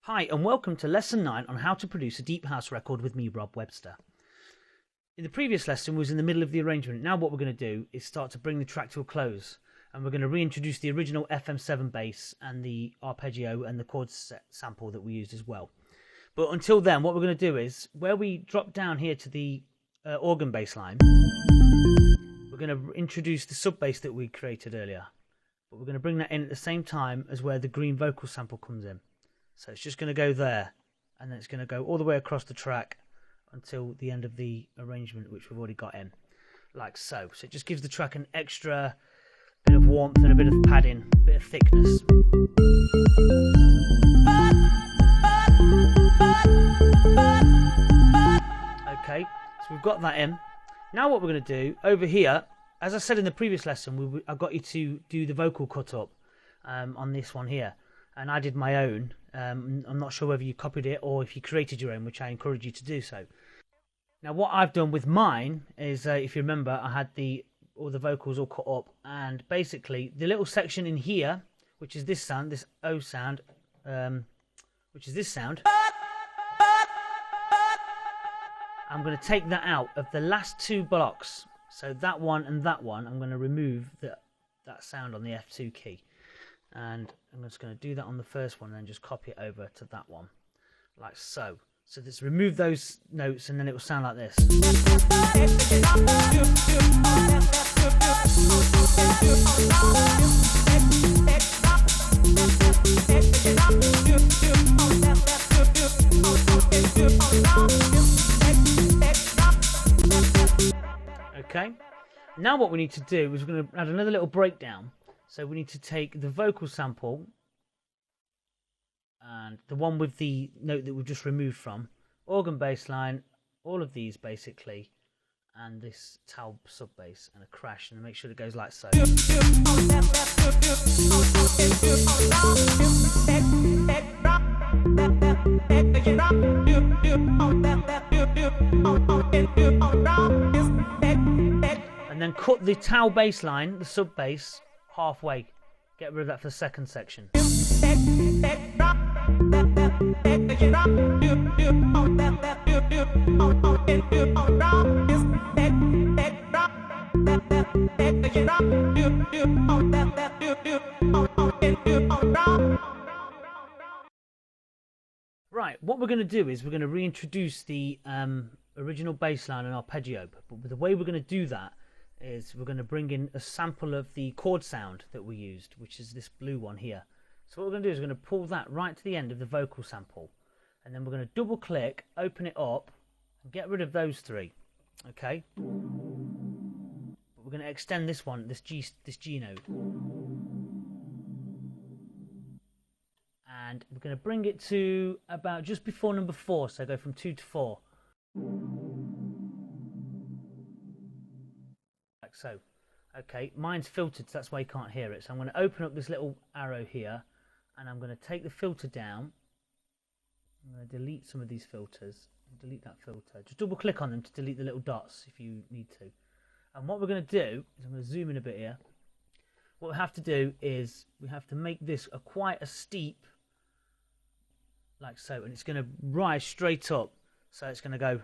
Hi and welcome to lesson 9 on how to produce a deep house record with me, Rob Webster. In the previous lesson we was in the middle of the arrangement. Now what we're going to do is start to bring the track to a close, and we're going to reintroduce the original FM7 bass and the arpeggio and the chord sample that we used as well. But until then, what we're going to do is, where we drop down here to the organ bass line, we're going to introduce the sub bass that we created earlier, but we're going to bring that in at the same time as where the green vocal sample comes in. So it's just going to go there, and then it's going to go all the way across the track until the end of the arrangement, which we've already got in, like so. So it just gives the track an extra bit of warmth and a bit of padding, a bit of thickness. Okay, so we've got that in. Now what we're going to do over here, as I said in the previous lesson, I got you to do the vocal cut up on this one here. And I did my own. I'm not sure whether you copied it or if you created your own, which I encourage you to do so. Now what I've done with mine is, if you remember, I had all the vocals all cut up, and basically the little section in here, which is this sound, this O sound, which is this sound, I'm going to take that out of the last two blocks. So that one and that one, I'm going to remove that sound on the F2 key. And I'm just going to do that on the first one and then just copy it over to that one, like so. So just remove those notes and then it will sound like this. Okay, now what we need to do is we're going to add another little breakdown. So we need to take the vocal sample and the one with the note that we've just removed from, organ bass line, all of these basically, and this towel sub bass and a crash, and make sure it goes like so. And then cut the towel bass line, the sub bass, halfway. Get rid of that for the second section. Right, what we're going to do is we're going to reintroduce the original bass line and arpeggio, but the way we're going to do that is we're going to bring in a sample of the chord sound that we used, which is this blue one here. So what we're going to do is we're going to pull that right to the end of the vocal sample, and then we're going to double click, open it up, and get rid of those three. Okay, but we're going to extend this one, this G note, and we're going to bring it to about just before number 4, so go from 2 to 4. Like so. Okay, mine's filtered, so that's why you can't hear it. So I'm going to open up this little arrow here, and I'm going to take the filter down. I'm going to delete some of these filters. Delete that filter. Just double click on them to delete the little dots if you need to. And what we're going to do is, I'm going to zoom in a bit here. What we have to do is we have to make this quite a steep, like so, and it's going to rise straight up. So it's going to go.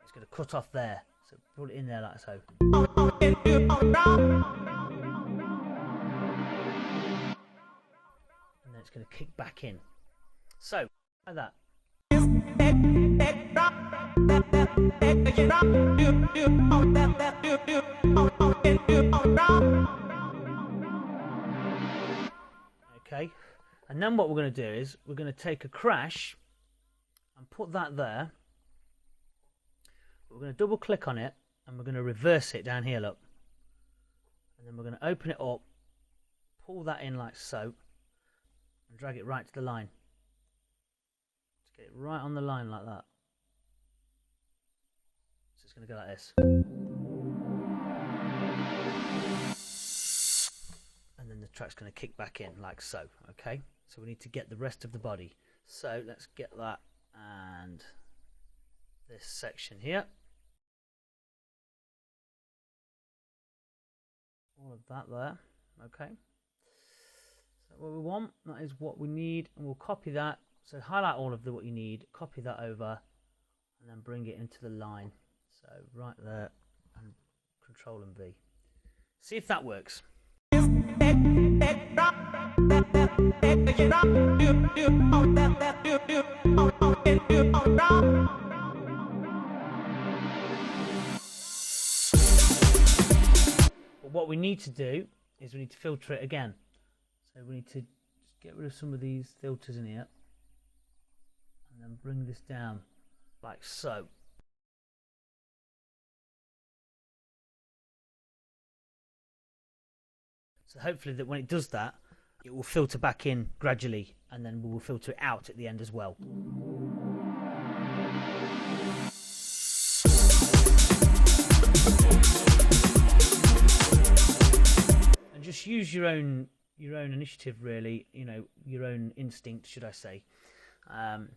It's going to cut off there. So put it in there like so. And then it's going to kick back in. So, like that. Okay, and then what we're going to do is we're going to take a crash and put that there. We're going to double click on it and we're going to reverse it down here, look. And then we're going to open it up, pull that in like so, and drag it right to the line. Let's get it right on the line like that. So it's going to go like this. And then the track's going to kick back in like so, okay? So we need to get the rest of the body. So let's get that and this section here. all of that there. Okay. So what we want, that is what we need, and we'll copy that. So highlight all of what you need, copy that over, and then bring it into the line. So right there, and Control and V. See if that works. But what we need to do is we need to filter it again. So we need to just get rid of some of these filters in here and then bring this down like so. So hopefully that when it does that, it will filter back in gradually, and then we will filter it out at the end as well. And just use your own initiative, really. You know, your own instinct, should I say? I'm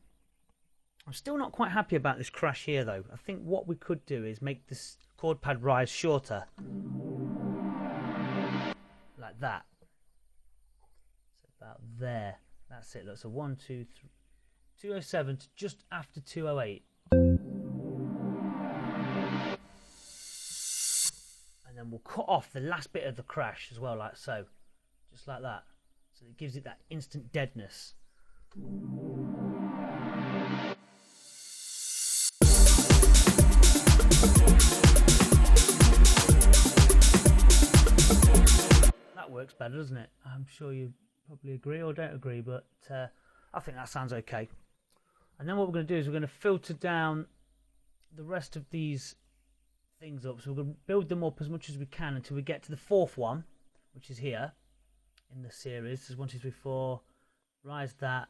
still not quite happy about this crash here, though. I think what we could do is make this chord pad rise shorter. Like that. So about there. That's it. Look, so 1, 2, 3, 207 to just after 208. And then we'll cut off the last bit of the crash as well, like so. Just like that. So it gives it that instant deadness. Works better, doesn't it? I'm sure you probably agree or don't agree, but I think that sounds okay. And then what we're going to do is we're going to filter down the rest of these things up. So we're going to build them up as much as we can until we get to the fourth one, which is here in the series. There's 1, 2, 3, 4. Rise that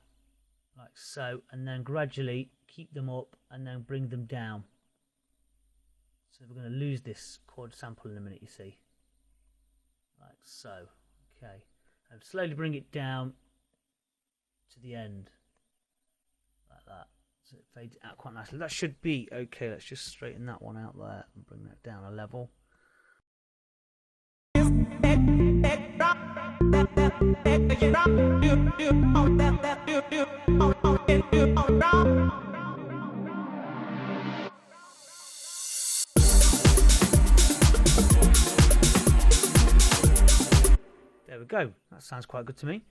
like so, and then gradually keep them up and then bring them down. So we're going to lose this chord sample in a minute, you see. Like so. Okay. And slowly bring it down to the end. Like that. So it fades out quite nicely. That should be okay. Let's just straighten that one out there and bring that down a level. There we go. That sounds quite good to me.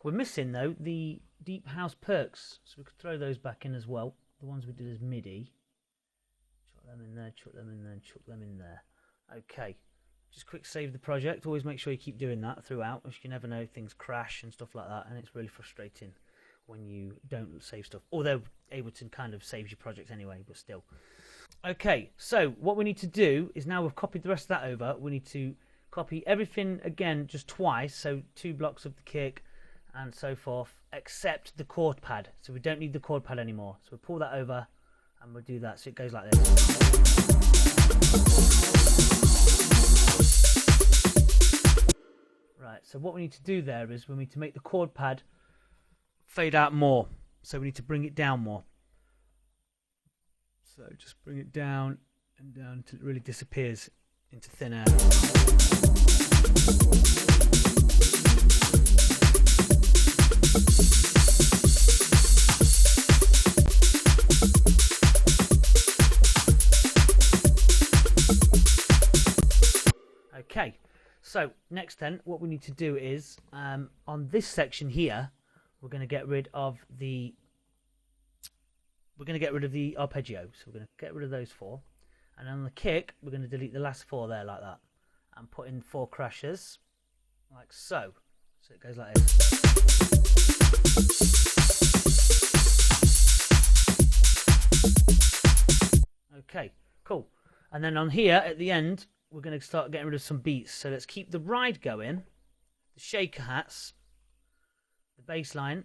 We're missing, though, the deep house perks, so we could throw those back in as well. The ones we did as MIDI. Chuck them in there, chuck them in there, and chuck them in there. Okay. Just quick save the project. Always make sure you keep doing that throughout, because you never know, things crash and stuff like that, and it's really frustrating when you don't save stuff. Although Ableton kind of saves your project anyway, but still. Okay, so what we need to do is, now we've copied the rest of that over, we need to copy everything again just twice, so 2 blocks of the kick and so forth, except the chord pad. So we don't need the chord pad anymore. So we'll pull that over and we'll do that. So it goes like this. Right, so what we need to do there is we need to make the chord pad fade out more. So we need to bring it down more. So just bring it down and down until it really disappears into thin air. Okay, so next then what we need to do is on this section here we're going to get rid of the arpeggio. So we're going to get rid of those 4. And on the kick, we're going to delete the last 4 there like that. And put in 4 crashes, like so. So it goes like this. Okay, cool. And then on here, at the end, we're going to start getting rid of some beats. So let's keep the ride going, the shaker hats, the bass line.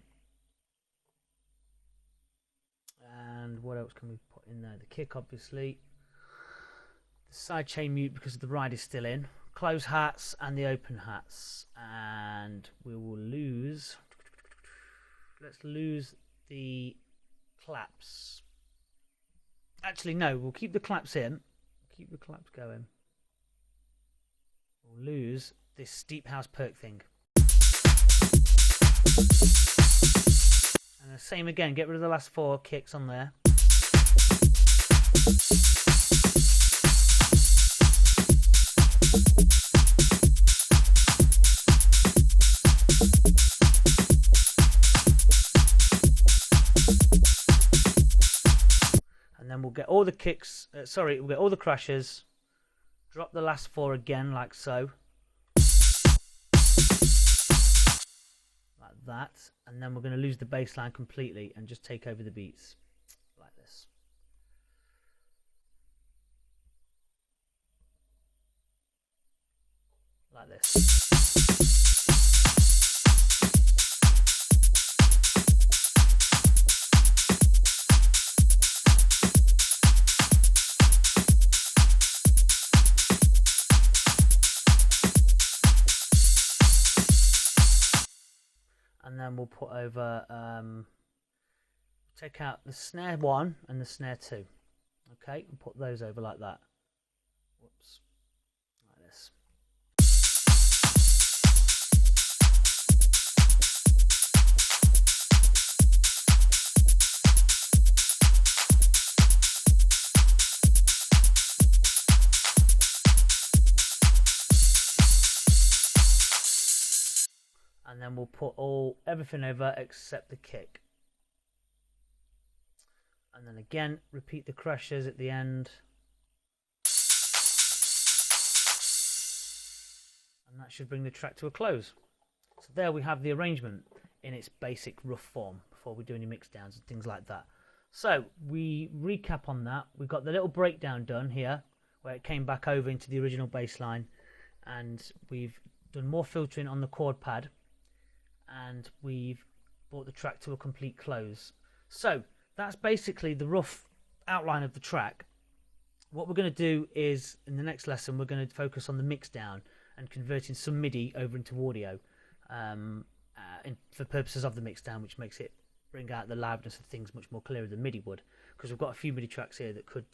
And what else can we put in there? The kick, obviously. The sidechain mute because the ride is still in. Close hats and the open hats. And we will lose... Let's lose the claps. Actually, no, we'll keep the claps in. Keep the claps going. We'll lose this deep house perk thing. And the same again, get rid of the last 4 kicks on there. And then we'll get all the kicks, we'll get all the crashes, drop the last 4 again like so. Like that. And then we're going to lose the bass line completely and just take over the beats like this. Like this. And then we'll put over, take out the snare 1 and the snare 2. Okay, and put those over like that. Whoops, like this. And then we'll put everything over except the kick. And then again, repeat the crashes at the end. And that should bring the track to a close. So there we have the arrangement in its basic rough form before we do any mix downs and things like that. So we recap on that. We've got the little breakdown done here where it came back over into the original bass line, and we've done more filtering on the chord pad, and we've brought the track to a complete close. So that's basically the rough outline of the track. What we're going to do is, in the next lesson, we're going to focus on the mix down and converting some MIDI over into audio for purposes of the mix down, which makes it bring out the loudness of things much more clearer than MIDI would, because we've got a few MIDI tracks here that could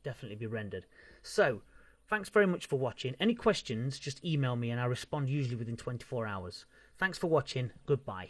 definitely be rendered. So thanks very much for watching. Any questions, just email me and I'll respond usually within 24 hours. Thanks for watching. Goodbye.